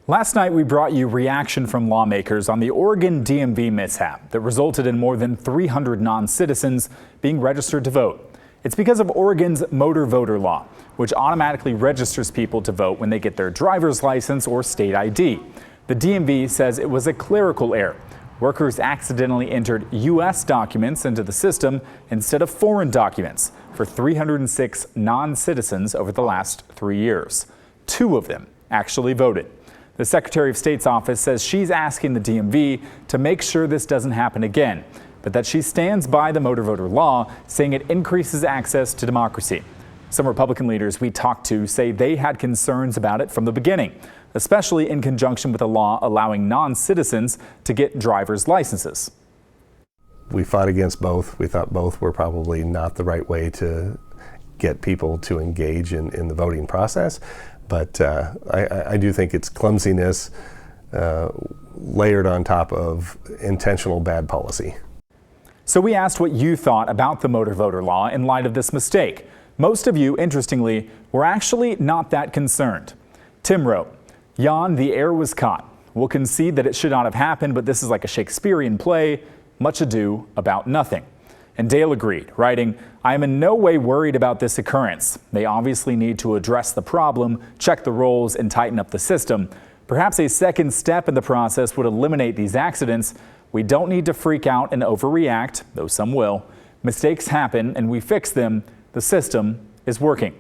Last night, we brought you reaction from lawmakers on the Oregon DMV mishap that resulted in more than 300 non-citizens being registered to vote. It's because of Oregon's motor voter law, which automatically registers people to vote when they get their driver's license or state ID. The DMV says it was a clerical error. Workers accidentally entered U.S. documents into the system instead of foreign documents for 306 non-citizens over the last 3 years. 2 of them actually voted. The Secretary of State's office says she's asking the DMV to make sure this doesn't happen again, but that she stands by the motor voter law, saying it increases access to democracy. Some Republican leaders we talked to say they had concerns about it from the beginning, especially in conjunction with a law allowing non-citizens to get driver's licenses. We fought against both. We thought both were probably not the right way to get people to engage in the voting process. But I do think it's clumsiness layered on top of intentional bad policy. So we asked what you thought about the motor voter law in light of this mistake. Most of you, interestingly, were actually not that concerned. Tim wrote, "Jan, the error was caught. We'll concede that it should not have happened, but this is like a Shakespearean play, much ado about nothing." And Dale agreed, writing, "I am in no way worried about this occurrence. They obviously need to address the problem, check the roles, and tighten up the system. Perhaps a second step in the process would eliminate these accidents. We don't need to freak out and overreact, though some will. Mistakes happen and we fix them. The system is working."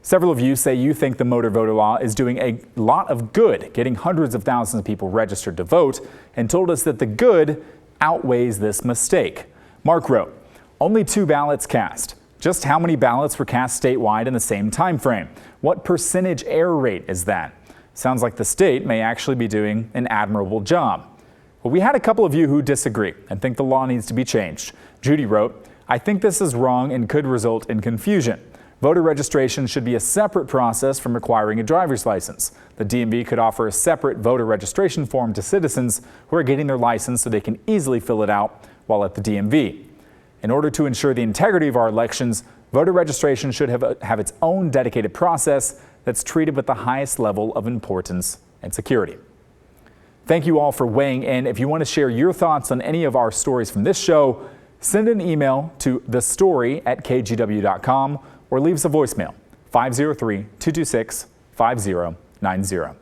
Several of you say you think the motor voter law is doing a lot of good, getting hundreds of thousands of people registered to vote, and told us that the good outweighs this mistake. Mark wrote, "Only 2 ballots cast. Just how many ballots were cast statewide in the same time frame? What percentage error rate is that? Sounds like the state may actually be doing an admirable job." Well, we had a couple of you who disagree and think the law needs to be changed. Judy wrote, "I think this is wrong and could result in confusion. Voter registration should be a separate process from requiring a driver's license. The DMV could offer a separate voter registration form to citizens who are getting their license so they can easily fill it out while at the DMV. In order to ensure the integrity of our elections, voter registration should have its own dedicated process that's treated with the highest level of importance and security." Thank you all for weighing in. If you want to share your thoughts on any of our stories from this show, send an email to thestory@kgw.com or leave us a voicemail, 503-226-5090.